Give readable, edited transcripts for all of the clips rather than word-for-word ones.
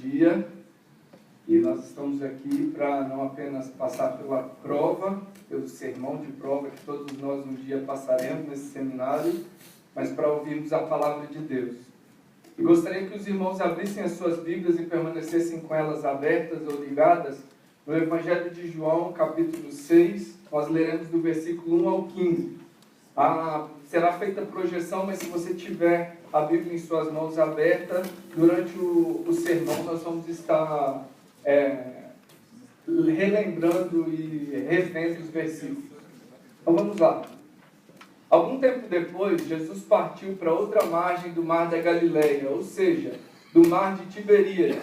dia e nós estamos aqui para não apenas passar pela prova, pelo sermão de prova que todos nós um dia passaremos nesse seminário, mas para ouvirmos a palavra de Deus. E gostaria que os irmãos abrissem as suas Bíblias e permanecessem com elas abertas ou ligadas no Evangelho de João, capítulo 6, nós leremos do versículo 1 ao 15. Será feita a projeção, mas se você tiver a Bíblia em suas mãos aberta, durante o sermão nós vamos estar relembrando e revendo os versículos. Então vamos lá. Algum tempo depois, Jesus partiu para outra margem do mar da Galileia, ou seja, do mar de Tiberíades,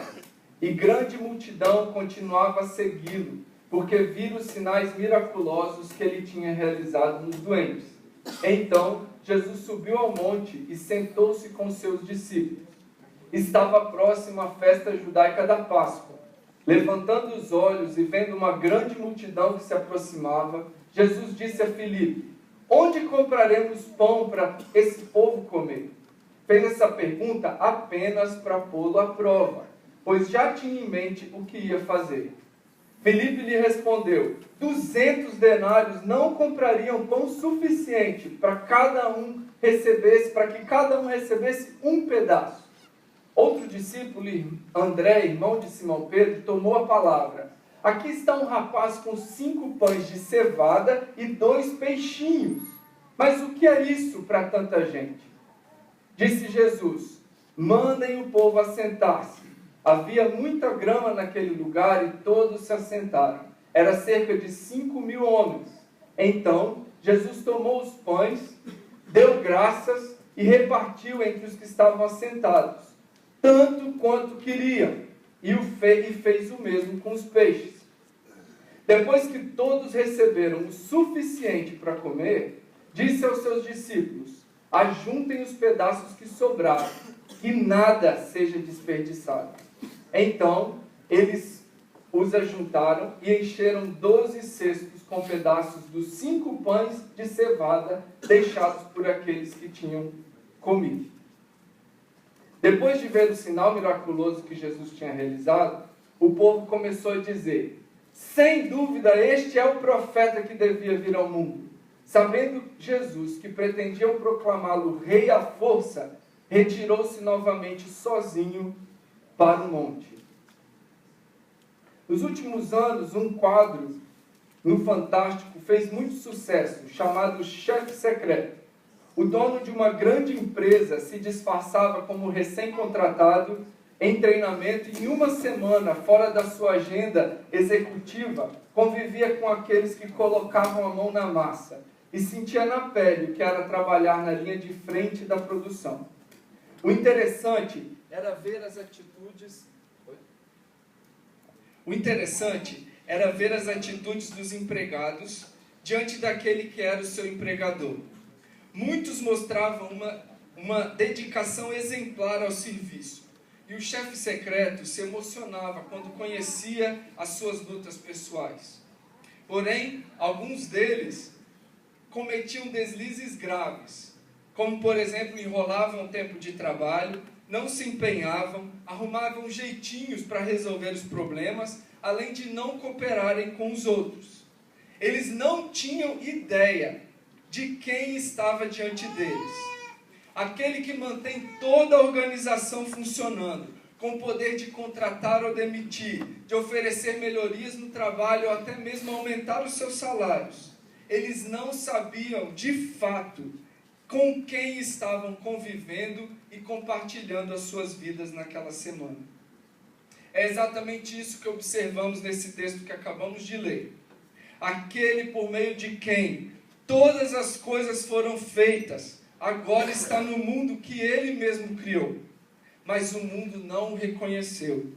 e grande multidão continuava a segui-lo, porque viram os sinais miraculosos que ele tinha realizado nos doentes. Então, Jesus subiu ao monte e sentou-se com seus discípulos. Estava próxima a festa judaica da Páscoa. Levantando os olhos e vendo uma grande multidão que se aproximava, Jesus disse a Filipe: onde compraremos pão para esse povo comer? Fez essa pergunta apenas para pô-lo à prova, pois já tinha em mente o que ia fazer. Filipe lhe respondeu: 200 denários não comprariam pão suficiente para que cada um recebesse um pedaço. Outro discípulo, André, irmão de Simão Pedro, tomou a palavra. Aqui está um rapaz com 5 pães de cevada e 2 peixinhos. Mas o que é isso para tanta gente? Disse Jesus: mandem o povo assentar-se. Havia muita grama naquele lugar e todos se assentaram. Era cerca de 5.000 homens. Então, Jesus tomou os pães, deu graças e repartiu entre os que estavam assentados, tanto quanto queriam, e fez o mesmo com os peixes. Depois que todos receberam o suficiente para comer, disse aos seus discípulos: ajuntem os pedaços que sobraram, que nada seja desperdiçado. Então, eles os ajuntaram e encheram 12 cestos com pedaços dos 5 pães de cevada deixados por aqueles que tinham comido. Depois de ver o sinal miraculoso que Jesus tinha realizado, o povo começou a dizer: sem dúvida, este é o profeta que devia vir ao mundo. Sabendo Jesus que pretendiam proclamá-lo rei à força, retirou-se novamente sozinho para o monte. Nos últimos anos, um quadro no Fantástico fez muito sucesso, chamado Chefe Secreto. O dono de uma grande empresa se disfarçava como recém-contratado em treinamento e em uma semana, fora da sua agenda executiva, convivia com aqueles que colocavam a mão na massa e sentia na pele o que era trabalhar na linha de frente da produção. O interessante era ver as atitudes dos empregados diante daquele que era o seu empregador. Muitos mostravam uma dedicação exemplar ao serviço. E o chefe secreto se emocionava quando conhecia as suas lutas pessoais. Porém, alguns deles cometiam deslizes graves, como, por exemplo, enrolavam o tempo de trabalho, não se empenhavam, arrumavam jeitinhos para resolver os problemas, além de não cooperarem com os outros. Eles não tinham ideia de quem estava diante deles. Aquele que mantém toda a organização funcionando, com o poder de contratar ou demitir, de oferecer melhorias no trabalho ou até mesmo aumentar os seus salários. Eles não sabiam, de fato, com quem estavam convivendo e compartilhando as suas vidas naquela semana. É exatamente isso que observamos nesse texto que acabamos de ler. Aquele por meio de quem todas as coisas foram feitas, agora está no mundo que ele mesmo criou, mas o mundo não o reconheceu.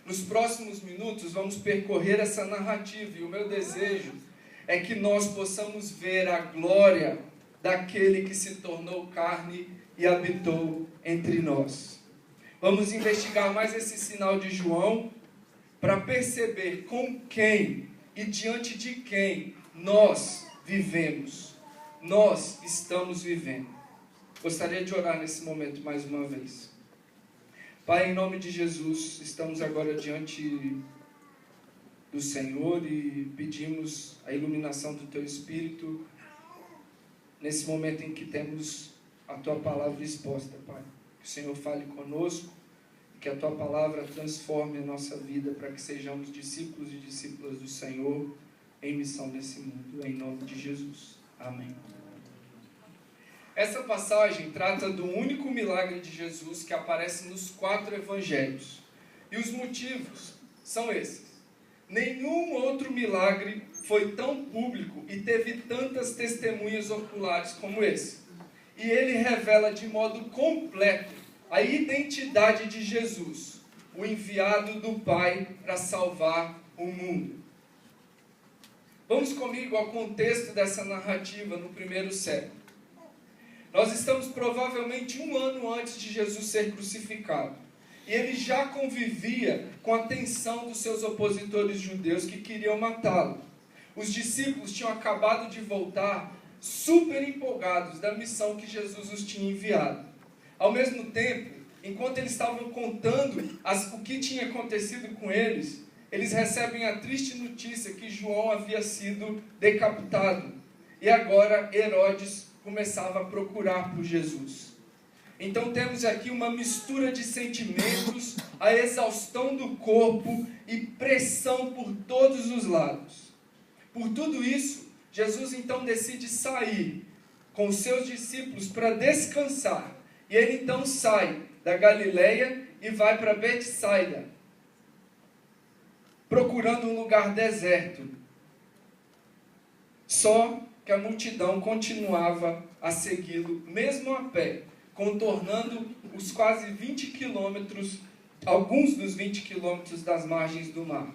Nos próximos minutos vamos percorrer essa narrativa e o meu desejo é que nós possamos ver a glória daquele que se tornou carne e habitou entre nós. Vamos investigar mais esse sinal de João para perceber com quem e diante de quem nós vivemos. Nós estamos vivendo. Gostaria de orar nesse momento mais uma vez. Pai, em nome de Jesus, estamos agora diante do Senhor e pedimos a iluminação do Teu Espírito nesse momento em que temos a Tua palavra exposta, Pai. Que o Senhor fale conosco, que a Tua palavra transforme a nossa vida para que sejamos discípulos e discípulas do Senhor em missão nesse mundo, em nome de Jesus. Amém. Essa passagem trata do único milagre de Jesus que aparece nos 4 evangelhos. E os motivos são esses. Nenhum outro milagre foi tão público e teve tantas testemunhas oculares como esse. E ele revela de modo completo a identidade de Jesus, o enviado do Pai para salvar o mundo. Vamos comigo ao contexto dessa narrativa no primeiro século. Nós estamos provavelmente 1 ano antes de Jesus ser crucificado. E ele já convivia com a tensão dos seus opositores judeus que queriam matá-lo. Os discípulos tinham acabado de voltar super empolgados da missão que Jesus os tinha enviado. Ao mesmo tempo, enquanto eles estavam contando o que tinha acontecido com eles, eles recebem a triste notícia que João havia sido decapitado. E agora Herodes começava a procurar por Jesus. Então temos aqui uma mistura de sentimentos, a exaustão do corpo e pressão por todos os lados. Por tudo isso, Jesus então decide sair com os seus discípulos para descansar. E ele então sai da Galileia e vai para Betsaida, procurando um lugar deserto. Só que a multidão continuava a segui-lo, mesmo a pé, contornando os quase 20 quilômetros, alguns dos 20 quilômetros das margens do mar.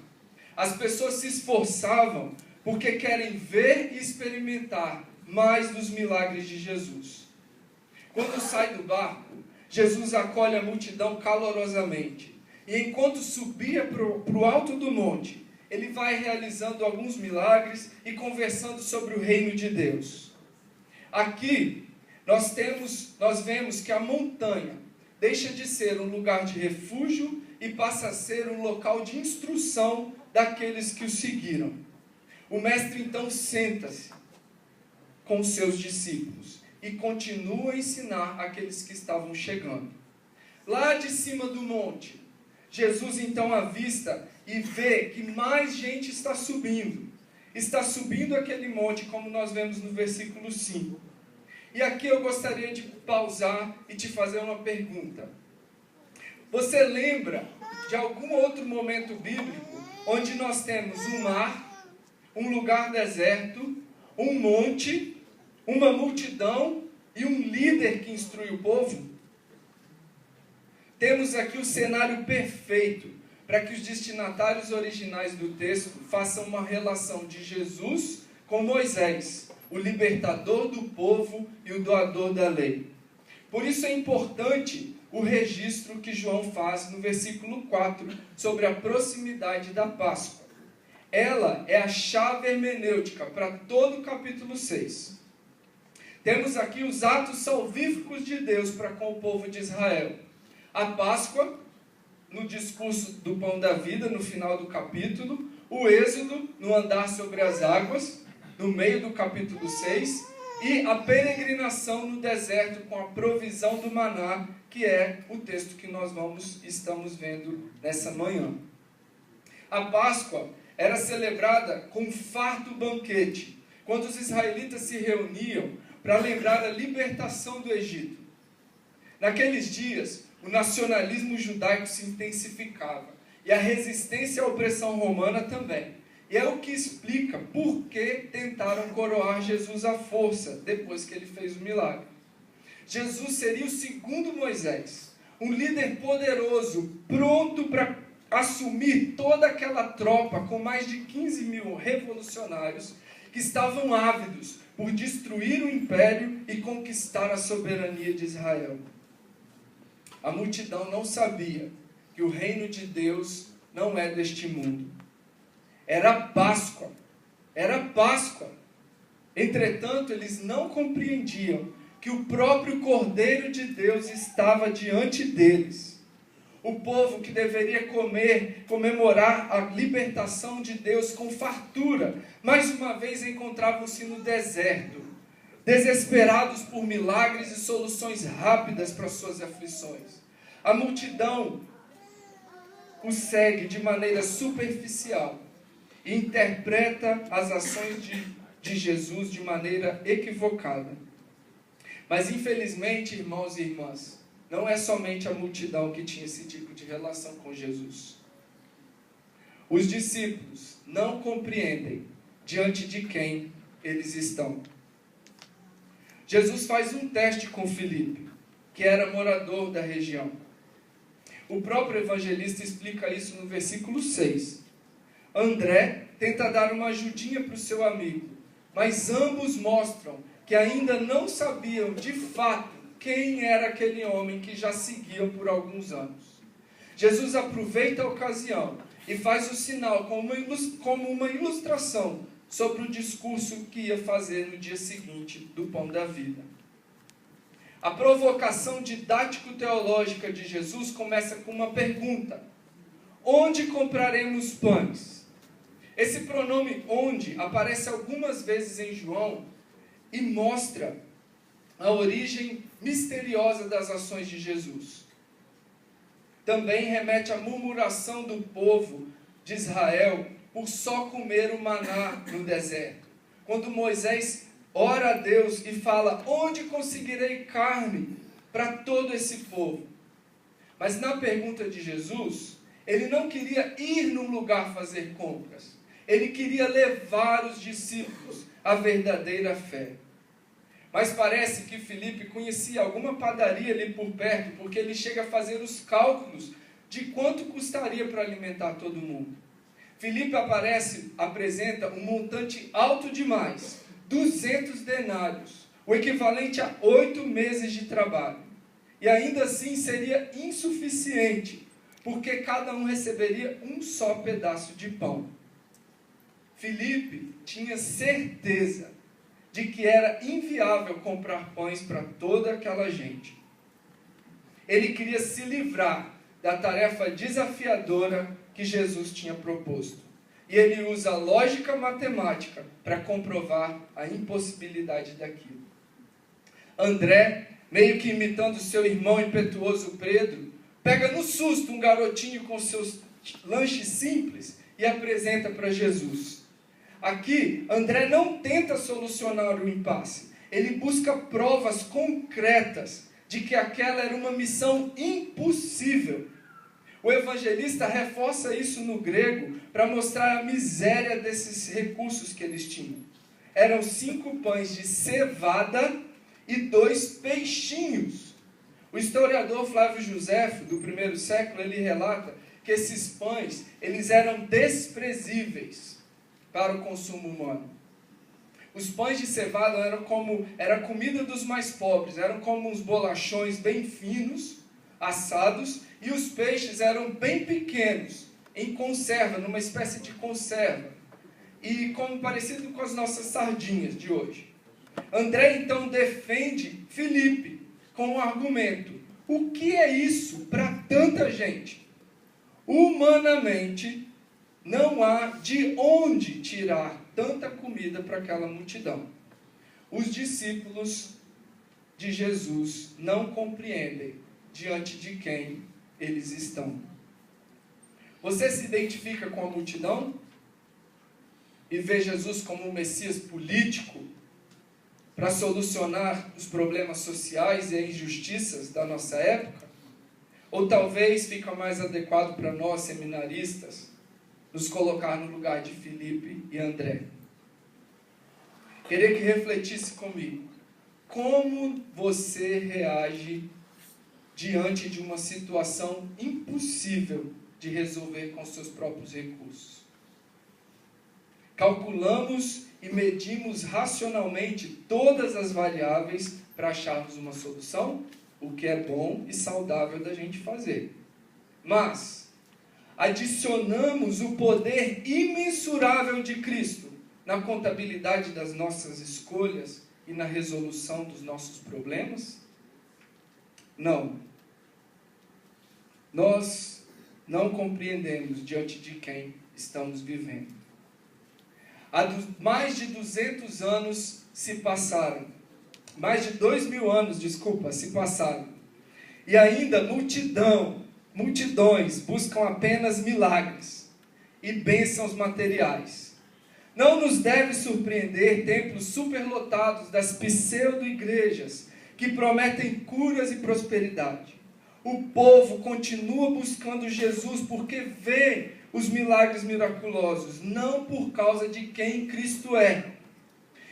As pessoas se esforçavam porque querem ver e experimentar mais dos milagres de Jesus. Quando sai do barco, Jesus acolhe a multidão calorosamente. E enquanto subia para o alto do monte, ele vai realizando alguns milagres e conversando sobre o reino de Deus. Aqui, nós vemos que a montanha deixa de ser um lugar de refúgio e passa a ser um local de instrução daqueles que o seguiram. O mestre então senta-se com os seus discípulos e continua a ensinar aqueles que estavam chegando. Lá de cima do monte, Jesus então avista e vê que mais gente está subindo. Está subindo aquele monte, como nós vemos no versículo 5. E aqui eu gostaria de pausar e te fazer uma pergunta. Você lembra de algum outro momento bíblico onde nós temos um mar, um lugar deserto, um monte, uma multidão e um líder que instrui o povo? Temos aqui o cenário perfeito para que os destinatários originais do texto façam uma relação de Jesus com Moisés, o libertador do povo e o doador da lei. Por isso é importante o registro que João faz no versículo 4 sobre a proximidade da Páscoa. Ela é a chave hermenêutica para todo o capítulo 6. Temos aqui os atos salvíficos de Deus para com o povo de Israel. A Páscoa, no discurso do pão da vida, no final do capítulo. O Êxodo, no andar sobre as águas, no meio do capítulo 6. E a peregrinação no deserto com a provisão do maná, que é o texto que nós estamos vendo nessa manhã. A Páscoa era celebrada com um farto banquete, quando os israelitas se reuniam para lembrar a libertação do Egito. Naqueles dias, o nacionalismo judaico se intensificava e a resistência à opressão romana também. E é o que explica por que tentaram coroar Jesus à força depois que ele fez o milagre. Jesus seria o segundo Moisés, um líder poderoso, pronto para assumir toda aquela tropa com mais de 15 mil revolucionários que estavam ávidos por destruir o império e conquistar a soberania de Israel. A multidão não sabia que o reino de Deus não é deste mundo. Era Páscoa. Era Páscoa. Entretanto, eles não compreendiam que o próprio Cordeiro de Deus estava diante deles. o povo que deveria comemorar a libertação de Deus com fartura, mais uma vez encontravam-se no deserto, desesperados por milagres e soluções rápidas para suas aflições. A multidão o segue de maneira superficial e interpreta as ações de Jesus de maneira equivocada. Mas infelizmente, irmãos e irmãs, não é somente a multidão que tinha esse tipo de relação com Jesus. Os discípulos não compreendem diante de quem eles estão. Jesus faz um teste com Filipe, que era morador da região. O próprio evangelista explica isso no versículo 6. André tenta dar uma ajudinha para o seu amigo, mas ambos mostram que ainda não sabiam de fato quem era aquele homem que já seguiam por alguns anos. Jesus aproveita a ocasião e faz o sinal como uma ilustração sobre o discurso que ia fazer no dia seguinte do pão da vida. A provocação didático-teológica de Jesus começa com uma pergunta: onde compraremos pães? Esse pronome onde aparece algumas vezes em João e mostra a origem misteriosa das ações de Jesus. Também remete à murmuração do povo de Israel por só comer o maná no deserto. Quando Moisés ora a Deus e fala: onde conseguirei carne para todo esse povo? Mas na pergunta de Jesus, ele não queria ir num lugar fazer compras. Ele queria levar os discípulos à verdadeira fé. Mas parece que Filipe conhecia alguma padaria ali por perto, porque ele chega a fazer os cálculos de quanto custaria para alimentar todo mundo. Filipe apresenta um montante alto demais, 200 denários, o equivalente a 8 meses de trabalho. E ainda assim seria insuficiente, porque cada um receberia um só pedaço de pão. Filipe tinha certeza de que era inviável comprar pães para toda aquela gente. Ele queria se livrar da tarefa desafiadora que Jesus tinha proposto. E ele usa a lógica matemática para comprovar a impossibilidade daquilo. André, meio que imitando seu irmão impetuoso Pedro, pega no susto um garotinho com seus lanches simples e apresenta para Jesus. Aqui, André não tenta solucionar o impasse. Ele busca provas concretas de que aquela era uma missão impossível. O evangelista reforça isso no grego para mostrar a miséria desses recursos que eles tinham. Eram 5 pães de cevada e 2 peixinhos. O historiador Flávio Joséfo, do primeiro século, ele relata que esses pães eles eram desprezíveis para o consumo humano. Os pães de cevada era a comida dos mais pobres, eram como uns bolachões bem finos, assados, e os peixes eram bem pequenos, em conserva, numa espécie de conserva, e como parecido com as nossas sardinhas de hoje. André então defende Filipe com um argumento: o que é isso para tanta gente? Humanamente, não há de onde tirar tanta comida para aquela multidão. Os discípulos de Jesus não compreendem diante de quem eles estão. Você se identifica com a multidão e vê Jesus como um Messias político para solucionar os problemas sociais e as injustiças da nossa época? Ou talvez fica mais adequado para nós, seminaristas, nos colocar no lugar de Filipe e André? Queria que refletisse comigo. Como você reage diante de uma situação impossível de resolver com seus próprios recursos? Calculamos e medimos racionalmente todas as variáveis para acharmos uma solução, o que é bom e saudável da gente fazer. Mas adicionamos o poder imensurável de Cristo na contabilidade das nossas escolhas e na resolução dos nossos problemas? Não. nós não compreendemos diante de quem estamos vivendo. Mais de 200 anos se passaram. Mais de 2.000 anos, se passaram. E ainda multidões buscam apenas milagres e bênçãos materiais. Não nos deve surpreender templos superlotados das pseudo-igrejas que prometem curas e prosperidade. O povo continua buscando Jesus porque vê os milagres miraculosos, não por causa de quem Cristo é.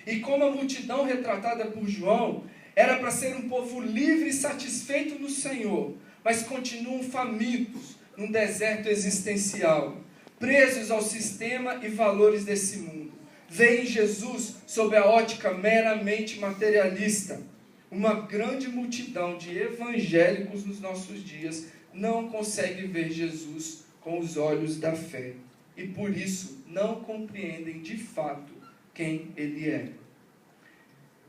E como a multidão retratada por João era para ser um povo livre e satisfeito no Senhor, mas continuam famintos num deserto existencial, presos ao sistema e valores desse mundo. Veem Jesus sob a ótica meramente materialista. Uma grande multidão de evangélicos nos nossos dias não consegue ver Jesus com os olhos da fé. E por isso não compreendem de fato quem Ele é.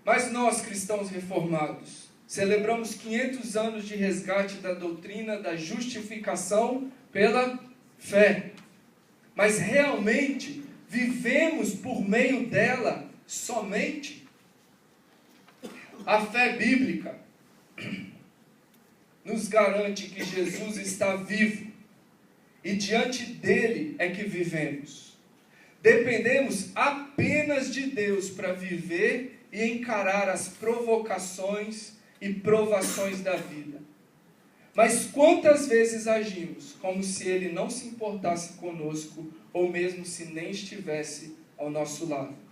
Mas nós, cristãos reformados, celebramos 500 anos de resgate da doutrina da justificação pela fé. Mas realmente vivemos por meio dela somente? A fé bíblica nos garante que Jesus está vivo e diante dele é que vivemos. Dependemos apenas de Deus para viver e encarar as provocações e provações da vida. Mas quantas vezes agimos como se Ele não se importasse conosco, ou mesmo se nem estivesse ao nosso lado?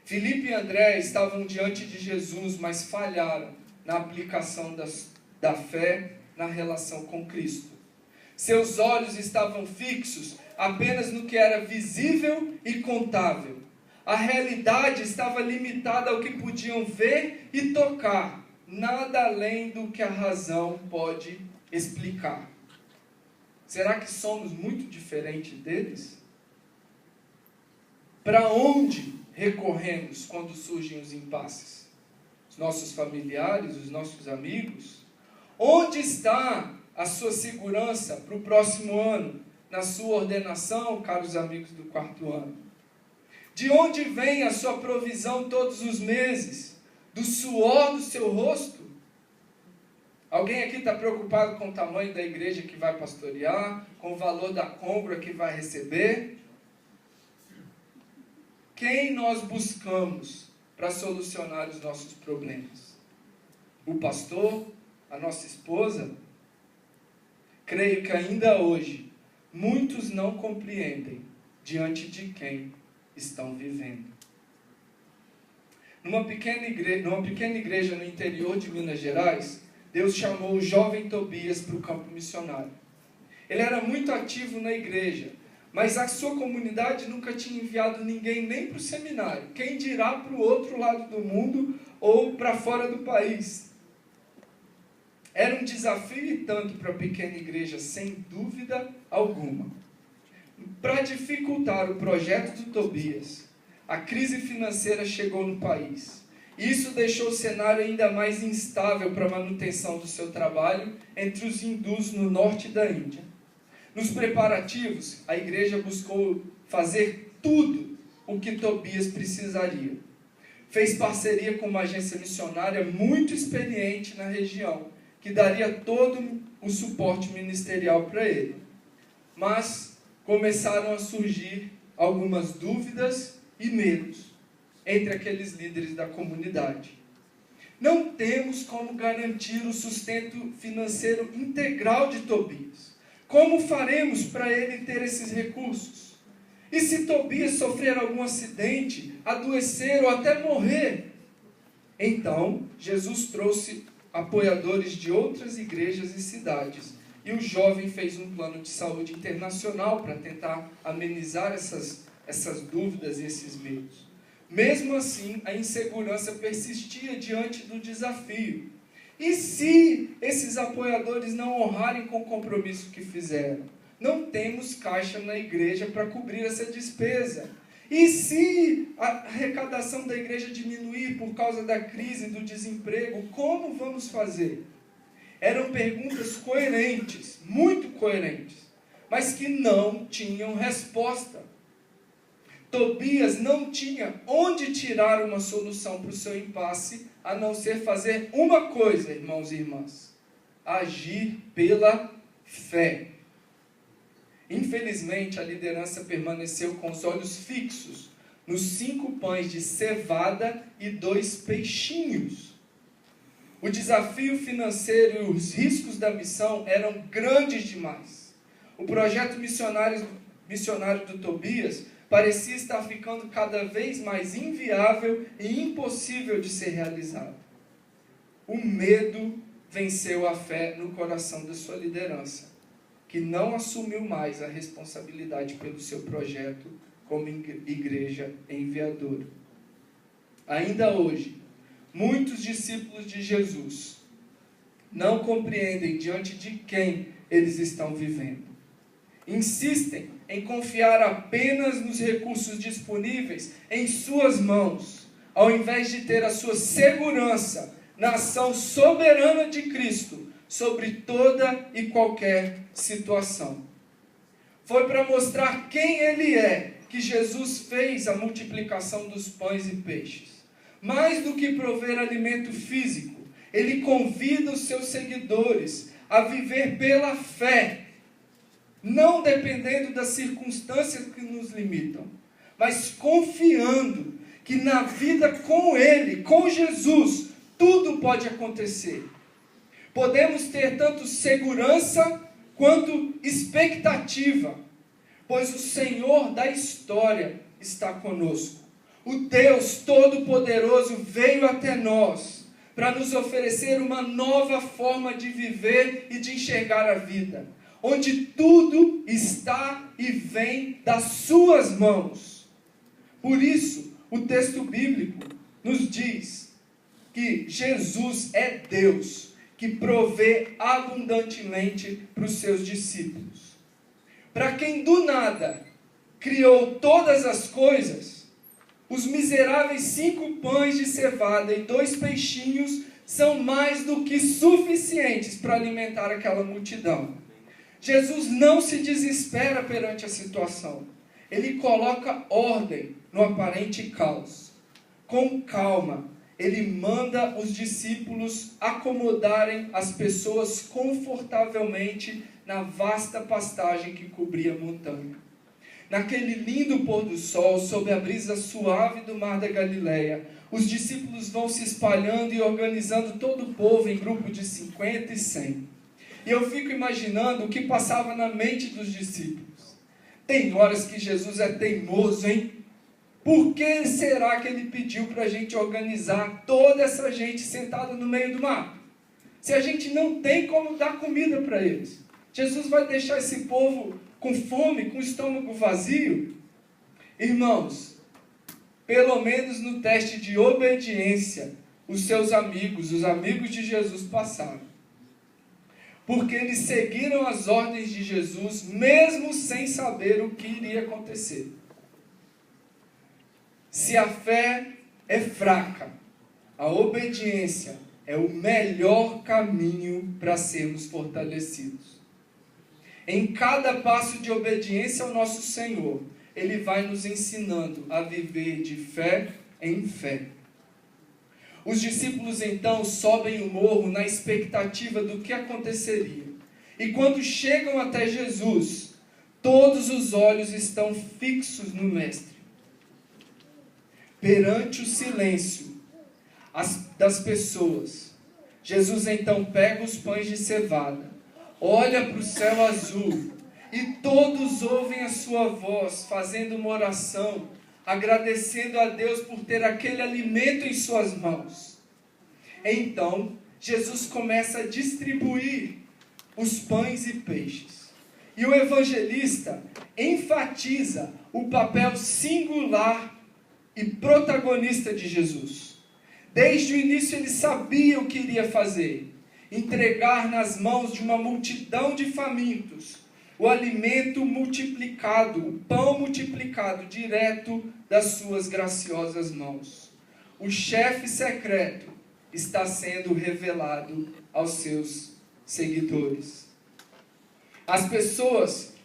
Filipe e André estavam diante de Jesus, mas falharam na aplicação da fé na relação com Cristo. Seus olhos estavam fixos apenas no que era visível e contável. A realidade estava limitada ao que podiam ver e tocar, nada além do que a razão pode explicar. Será que somos muito diferentes deles? Para onde recorremos quando surgem os impasses? Os nossos familiares, os nossos amigos? Onde está a sua segurança para o próximo ano, na sua ordenação, caros amigos do 4º ano? De onde vem a sua provisão todos os meses? Do suor do seu rosto? Alguém aqui está preocupado com o tamanho da igreja que vai pastorear, com o valor da côngrua que vai receber? Quem nós buscamos para solucionar os nossos problemas? O pastor? A nossa esposa? Creio que ainda hoje, muitos não compreendem diante de quem estão vivendo. Numa pequena igreja no interior de Minas Gerais, Deus chamou o jovem Tobias para o campo missionário. Ele era muito ativo na igreja, mas a sua comunidade nunca tinha enviado ninguém nem para o seminário. Quem dirá para o outro lado do mundo ou para fora do país? Era um desafio e tanto para a pequena igreja, sem dúvida alguma. Para dificultar o projeto de Tobias, a crise financeira chegou no país. Isso deixou o cenário ainda mais instável para a manutenção do seu trabalho entre os hindus no norte da Índia. Nos preparativos, a igreja buscou fazer tudo o que Tobias precisaria. Fez parceria com uma agência missionária muito experiente na região, que daria todo o suporte ministerial para ele. Mas começaram a surgir algumas dúvidas e medos entre aqueles líderes da comunidade. Não temos como garantir o sustento financeiro integral de Tobias. Como faremos para ele ter esses recursos? E se Tobias sofrer algum acidente, adoecer ou até morrer? Então, Jesus trouxe apoiadores de outras igrejas e cidades. E o jovem fez um plano de saúde internacional para tentar amenizar essas dúvidas e esses medos. Mesmo assim, a insegurança persistia diante do desafio. E se esses apoiadores não honrarem com o compromisso que fizeram? Não temos caixa na igreja para cobrir essa despesa. E se a arrecadação da igreja diminuir por causa da crise do desemprego, como vamos fazer? Eram perguntas coerentes, muito coerentes, mas que não tinham resposta. Tobias não tinha onde tirar uma solução para o seu impasse, a não ser fazer uma coisa, irmãos e irmãs: agir pela fé. Infelizmente, a liderança permaneceu com os olhos fixos nos 5 pães de cevada e 2 peixinhos. O desafio financeiro e os riscos da missão eram grandes demais. O projeto missionário do Tobias parecia estar ficando cada vez mais inviável e impossível de ser realizado. O medo venceu a fé no coração da sua liderança, que não assumiu mais a responsabilidade pelo seu projeto como igreja enviadora. Ainda hoje, muitos discípulos de Jesus não compreendem diante de quem eles estão vivendo. Insistem em confiar apenas nos recursos disponíveis em suas mãos, ao invés de ter a sua segurança na ação soberana de Cristo sobre toda e qualquer situação. Foi para mostrar quem Ele é que Jesus fez a multiplicação dos pães e peixes. Mais do que prover alimento físico, Ele convida os seus seguidores a viver pela fé, não dependendo das circunstâncias que nos limitam, mas confiando que na vida com Ele, com Jesus, tudo pode acontecer. Podemos ter tanto segurança quanto expectativa, pois o Senhor da história está conosco. O Deus Todo-Poderoso veio até nós para nos oferecer uma nova forma de viver e de enxergar a vida, onde tudo está e vem das suas mãos. Por isso, o texto bíblico nos diz que Jesus é Deus, que provê abundantemente para os seus discípulos. Para quem do nada criou todas as coisas, os miseráveis 5 pães de cevada e 2 peixinhos são mais do que suficientes para alimentar aquela multidão. Jesus não se desespera perante a situação. Ele coloca ordem no aparente caos. Com calma, ele manda os discípulos acomodarem as pessoas confortavelmente na vasta pastagem que cobria a montanha. Naquele lindo pôr do sol, sob a brisa suave do mar da Galileia, os discípulos vão se espalhando e organizando todo o povo em grupo de 50 e 100. E eu fico imaginando o que passava na mente dos discípulos. Tem horas que Jesus é teimoso, hein? Por que será que ele pediu para a gente organizar toda essa gente sentada no meio do mar? Se a gente não tem como dar comida para eles. Jesus vai deixar esse povo com fome, com o estômago vazio? Irmãos, pelo menos no teste de obediência, os seus amigos, os amigos de Jesus passaram. Porque eles seguiram as ordens de Jesus, mesmo sem saber o que iria acontecer. Se a fé é fraca, a obediência é o melhor caminho para sermos fortalecidos. Em cada passo de obediência ao nosso Senhor, Ele vai nos ensinando a viver de fé em fé. Os discípulos então sobem o morro na expectativa do que aconteceria. E quando chegam até Jesus, todos os olhos estão fixos no Mestre. Perante o silêncio das pessoas, Jesus então pega os pães de cevada, olha para o céu azul, e todos ouvem a sua voz, fazendo uma oração, agradecendo a Deus por ter aquele alimento em suas mãos. Então, Jesus começa a distribuir os pães e peixes. E o evangelista enfatiza o papel singular e protagonista de Jesus. Desde o início ele sabia o que iria fazer: entregar nas mãos de uma multidão de famintos o alimento multiplicado, o pão multiplicado direto das suas graciosas mãos. O chefe secreto está sendo revelado aos seus seguidores. As pessoas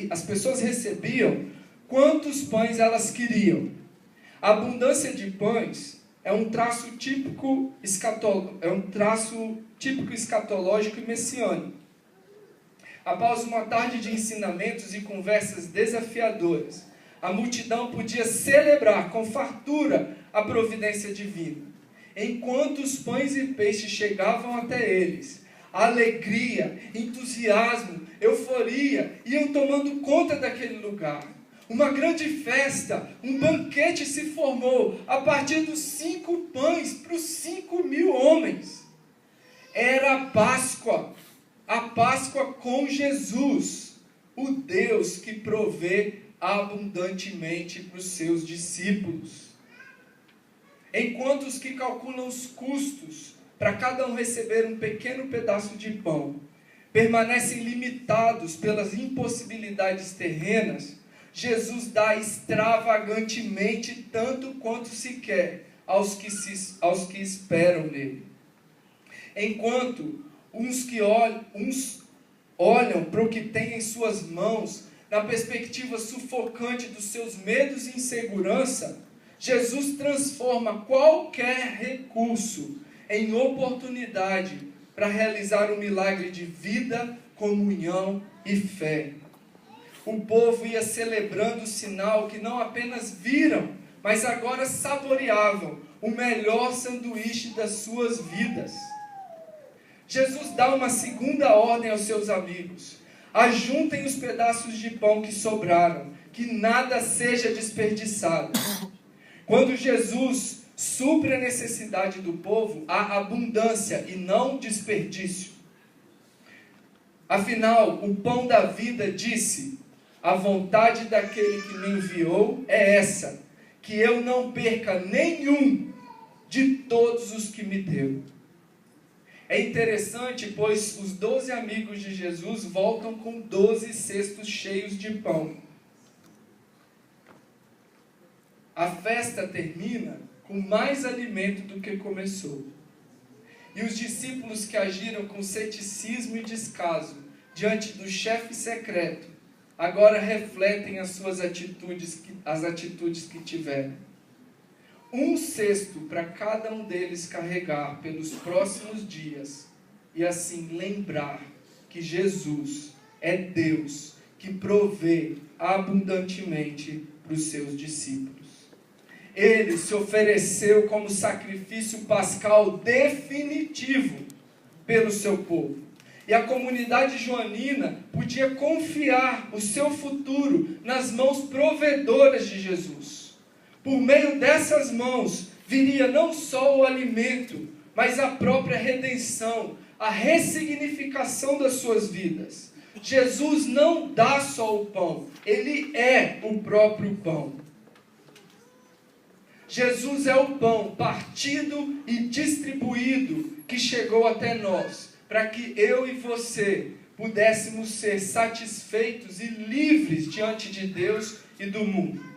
as pessoas recebiam quantos pães elas queriam. A abundância de pães é um traço típico escatológico e messiânico. Após uma tarde de ensinamentos e conversas desafiadoras, a multidão podia celebrar com fartura a providência divina. Enquanto os pães e peixes chegavam até eles, a alegria, entusiasmo, euforia iam tomando conta daquele lugar. Uma grande festa, um banquete se formou a partir dos 5 pães para os 5.000 homens. Era a Páscoa com Jesus, o Deus que provê abundantemente para os seus discípulos. Enquanto os que calculam os custos para cada um receber um pequeno pedaço de pão permanecem limitados pelas impossibilidades terrenas, Jesus dá extravagantemente tanto quanto se quer aos que esperam nele. Enquanto uns olham para o que tem em suas mãos, na perspectiva sufocante dos seus medos e insegurança, Jesus transforma qualquer recurso em oportunidade para realizar um milagre de vida, comunhão e fé. O povo ia celebrando o sinal que não apenas viram, mas agora saboreavam o melhor sanduíche das suas vidas. Jesus dá uma segunda ordem aos seus amigos: ajuntem os pedaços de pão que sobraram, que nada seja desperdiçado. Quando Jesus supre a necessidade do povo, há abundância e não desperdício. Afinal, o pão da vida disse: a vontade daquele que me enviou é essa, que eu não perca nenhum de todos os que me deu. É interessante, pois os 12 amigos de Jesus voltam com 12 cestos cheios de pão. A festa termina com mais alimento do que começou. E os discípulos que agiram com ceticismo e descaso diante do chefe secreto, agora refletem as atitudes que tiveram. Um cesto para cada um deles carregar pelos próximos dias, e assim lembrar que Jesus é Deus que provê abundantemente para os seus discípulos. Ele se ofereceu como sacrifício pascal definitivo pelo seu povo. E a comunidade joanina podia confiar o seu futuro nas mãos provedoras de Jesus. Por meio dessas mãos viria não só o alimento, mas a própria redenção, a ressignificação das suas vidas. Jesus não dá só o pão, ele é o próprio pão. Jesus é o pão partido e distribuído que chegou até nós, para que eu e você pudéssemos ser satisfeitos e livres diante de Deus e do mundo.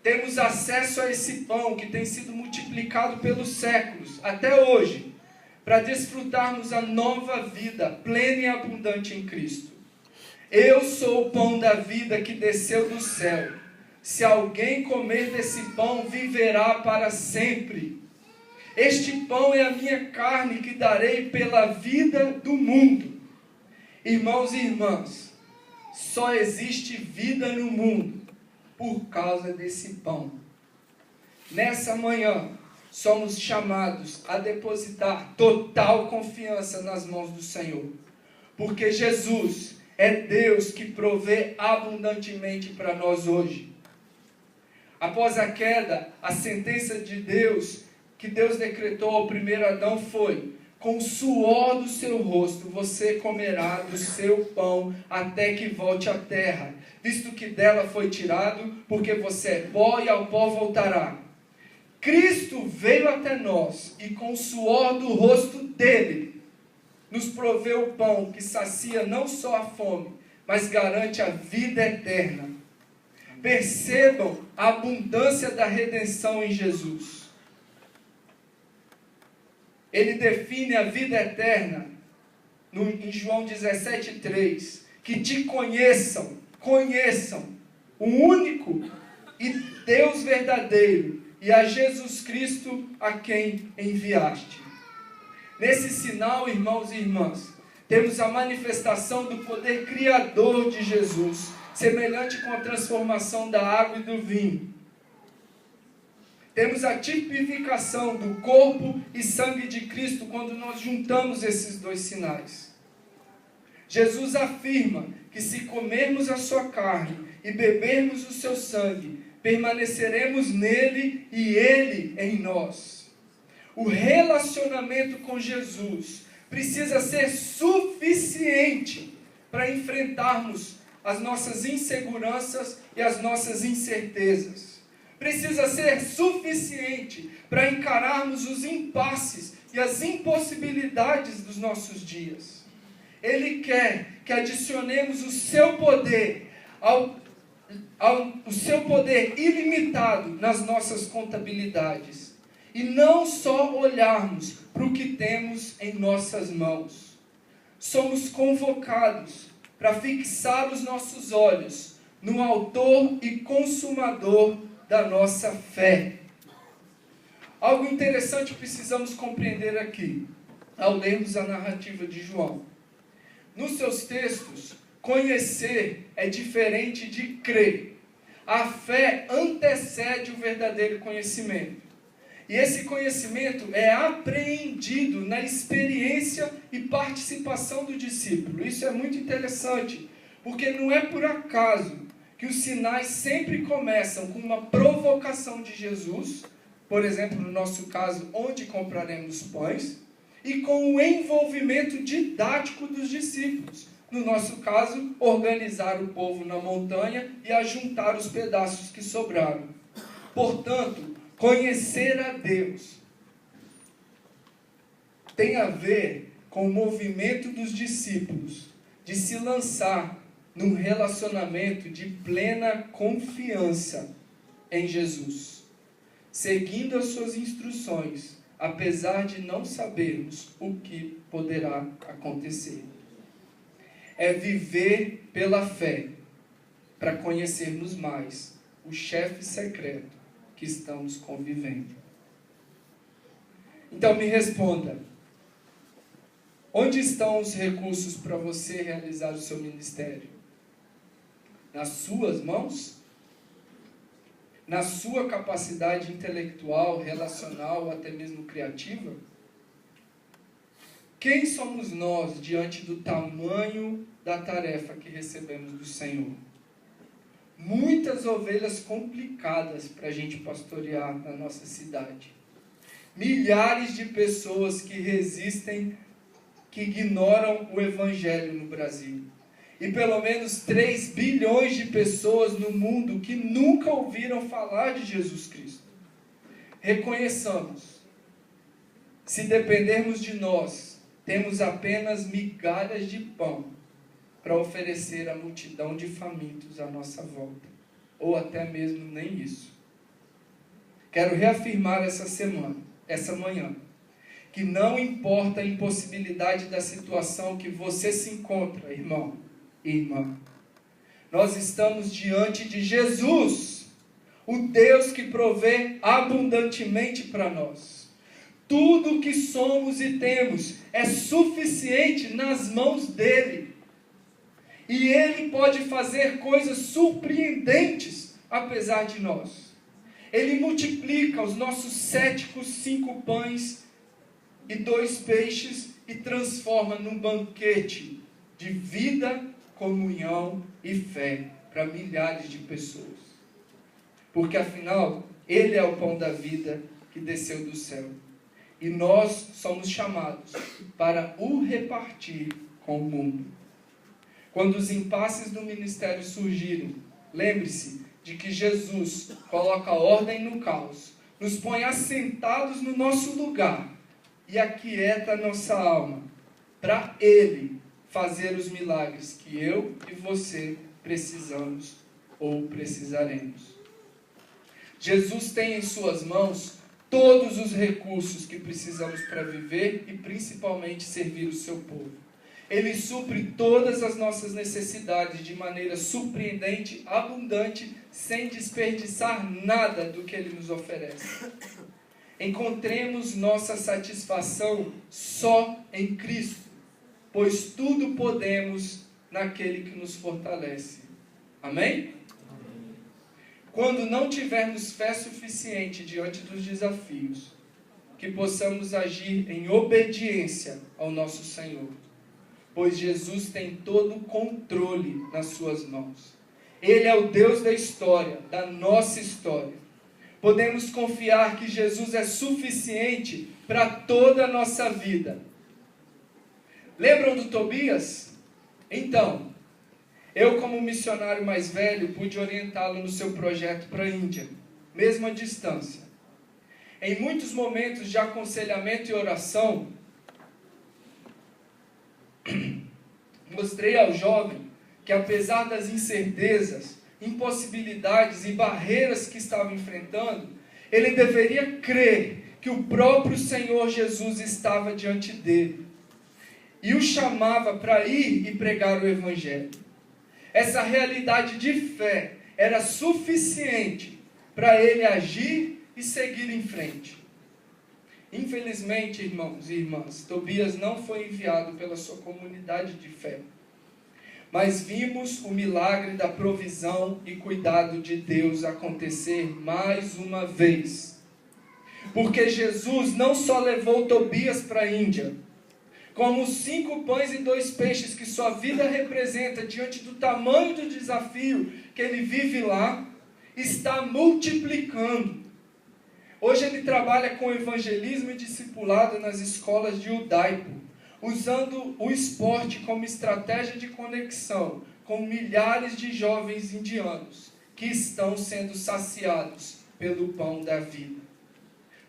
Temos acesso a esse pão que tem sido multiplicado pelos séculos, até hoje, para desfrutarmos a nova vida plena e abundante em Cristo. Eu sou o pão da vida que desceu do céu. Se alguém comer desse pão, viverá para sempre. Este pão é a minha carne que darei pela vida do mundo. Irmãos e irmãs, só existe vida no mundo por causa desse pão. Nessa manhã, somos chamados a depositar total confiança nas mãos do Senhor, porque Jesus é Deus que provê abundantemente para nós hoje. Após a queda, a sentença de Deus, que Deus decretou ao primeiro Adão foi: com o suor do seu rosto você comerá do seu pão até que volte à terra, visto que dela foi tirado, porque você é pó e ao pó voltará. Cristo veio até nós e com o suor do rosto dele nos proveu o pão que sacia não só a fome, mas garante a vida eterna. Percebam a abundância da redenção em Jesus. ele define a vida eterna em João 17,3, que te conheçam o único e Deus verdadeiro, e a Jesus Cristo a quem enviaste. Nesse sinal, irmãos e irmãs, temos a manifestação do poder criador de Jesus, semelhante com a transformação da água e do vinho. Temos a tipificação do corpo e sangue de Cristo quando nós juntamos esses dois sinais. Jesus afirma que se comermos a sua carne e bebermos o seu sangue, permaneceremos nele e ele em nós. O relacionamento com Jesus precisa ser suficiente para enfrentarmos as nossas inseguranças e as nossas incertezas. Precisa ser suficiente para encararmos os impasses e as impossibilidades dos nossos dias. Ele quer que adicionemos o seu poder o seu poder ilimitado nas nossas contabilidades. E não só olharmos para o que temos em nossas mãos. Somos convocados para fixar os nossos olhos no autor e consumador da nossa fé. Algo interessante precisamos compreender aqui, ao lermos a narrativa de João. Nos seus textos, conhecer é diferente de crer. A fé antecede o verdadeiro conhecimento. E esse conhecimento é apreendido na experiência e participação do discípulo. Isso é muito interessante, porque não é por acaso que os sinais sempre começam com uma provocação de Jesus, por exemplo, no nosso caso, onde compraremos pães, e com o envolvimento didático dos discípulos. No nosso caso, organizar o povo na montanha e ajuntar os pedaços que sobraram. Portanto, conhecer a Deus tem a ver com o movimento dos discípulos de se lançar num relacionamento de plena confiança em Jesus, seguindo as suas instruções, apesar de não sabermos o que poderá acontecer. É viver pela fé, para conhecermos mais o chefe secreto que estamos convivendo. Então me responda, onde estão os recursos para você realizar o seu ministério? Nas suas mãos? Na sua capacidade intelectual, relacional ou até mesmo criativa? Quem somos nós diante do tamanho da tarefa que recebemos do Senhor? Muitas ovelhas complicadas para a gente pastorear na nossa cidade. Milhares de pessoas que resistem, que ignoram o Evangelho no Brasil. E pelo menos 3 bilhões de pessoas no mundo que nunca ouviram falar de Jesus Cristo. Reconheçamos, se dependermos de nós, temos apenas migalhas de pão para oferecer à multidão de famintos à nossa volta. Ou até mesmo nem isso. Quero reafirmar essa manhã, que não importa a impossibilidade da situação que você se encontra, irmão e irmã. Nós estamos diante de Jesus, o Deus que provê abundantemente para nós. Tudo o que somos e temos é suficiente nas mãos dele. E ele pode fazer coisas surpreendentes, apesar de nós. Ele multiplica os nossos 5 pães e 2 peixes e transforma num banquete de vida, comunhão e fé para milhares de pessoas. Porque afinal, ele é o pão da vida que desceu do céu. E nós somos chamados para o repartir com o mundo. Quando os impasses do ministério surgirem, lembre-se de que Jesus coloca ordem no caos, nos põe assentados no nosso lugar e aquieta a nossa alma, para ele fazer os milagres que eu e você precisamos ou precisaremos. Jesus tem em suas mãos todos os recursos que precisamos para viver e principalmente servir o seu povo. Ele supre todas as nossas necessidades de maneira surpreendente, abundante, sem desperdiçar nada do que Ele nos oferece. Encontremos nossa satisfação só em Cristo, pois tudo podemos naquele que nos fortalece. Amém? Quando não tivermos fé suficiente diante dos desafios, que possamos agir em obediência ao nosso Senhor, pois Jesus tem todo o controle nas suas mãos. Ele é o Deus da história, da nossa história. Podemos confiar que Jesus é suficiente para toda a nossa vida. Lembram do Tobias? Então, eu como missionário mais velho pude orientá-lo no seu projeto para a Índia, mesmo à distância. Em muitos momentos de aconselhamento e oração, mostrei ao jovem que apesar das incertezas, impossibilidades e barreiras que estava enfrentando, ele deveria crer que o próprio Senhor Jesus estava diante dele e o chamava para ir e pregar o Evangelho. Essa realidade de fé era suficiente para ele agir e seguir em frente. Infelizmente, irmãos e irmãs, Tobias não foi enviado pela sua comunidade de fé. Mas vimos o milagre da provisão e cuidado de Deus acontecer mais uma vez. Porque Jesus não só levou Tobias para a Índia, como os 5 pães e 2 peixes que sua vida representa diante do tamanho do desafio que ele vive lá, está multiplicando. Hoje ele trabalha com evangelismo e discipulado nas escolas de Udaipur, usando o esporte como estratégia de conexão com milhares de jovens indianos que estão sendo saciados pelo pão da vida.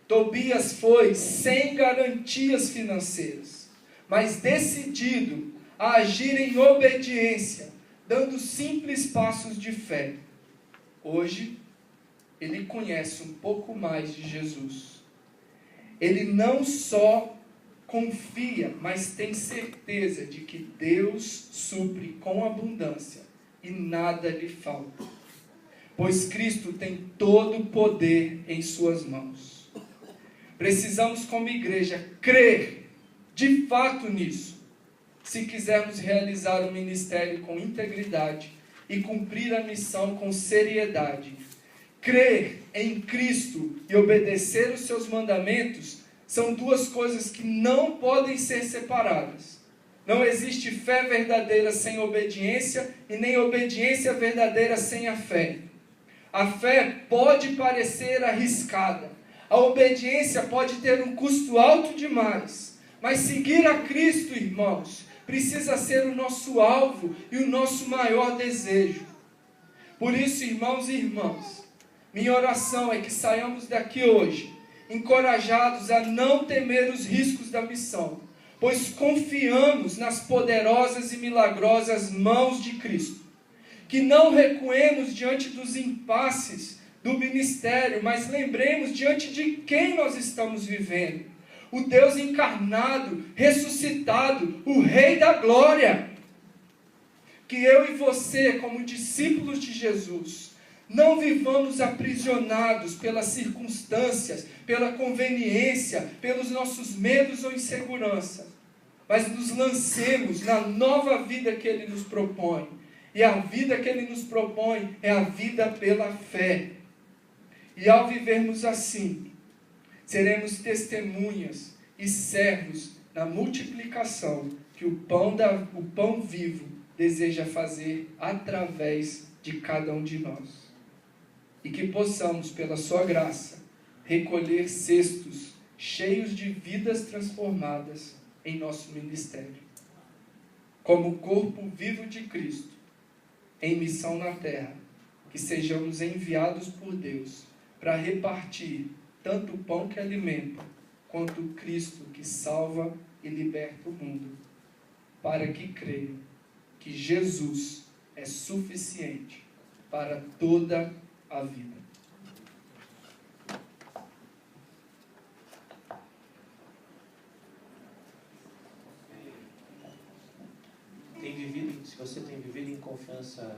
Tobias foi sem garantias financeiras, mas decidido a agir em obediência, dando simples passos de fé. Hoje, ele conhece um pouco mais de Jesus. Ele não só confia, mas tem certeza de que Deus supre com abundância e nada lhe falta. Pois Cristo tem todo o poder em suas mãos. Precisamos, como igreja, crer de fato nisso, se quisermos realizar o ministério com integridade e cumprir a missão com seriedade. Crer em Cristo e obedecer os seus mandamentos são 2 coisas que não podem ser separadas. Não existe fé verdadeira sem obediência e nem obediência verdadeira sem a fé. A fé pode parecer arriscada. A obediência pode ter um custo alto demais. Mas seguir a Cristo, irmãos, precisa ser o nosso alvo e o nosso maior desejo. Por isso, irmãos e irmãs, minha oração é que saiamos daqui hoje encorajados a não temer os riscos da missão, pois confiamos nas poderosas e milagrosas mãos de Cristo. Que não recuemos diante dos impasses do ministério, mas lembremos diante de quem nós estamos vivendo. O Deus encarnado, ressuscitado, o Rei da Glória. Que eu e você, como discípulos de Jesus, não vivamos aprisionados pelas circunstâncias, pela conveniência, pelos nossos medos ou insegurança, mas nos lancemos na nova vida que Ele nos propõe. E a vida que Ele nos propõe é a vida pela fé. E ao vivermos assim, seremos testemunhas e servos na multiplicação que o pão vivo deseja fazer através de cada um de nós. E que possamos, pela sua graça, recolher cestos cheios de vidas transformadas em nosso ministério. Como corpo vivo de Cristo, em missão na terra, que sejamos enviados por Deus para repartir tanto o pão que alimenta, quanto o Cristo que salva e liberta o mundo, para que creiam que Jesus é suficiente para toda a vida. vida em confiança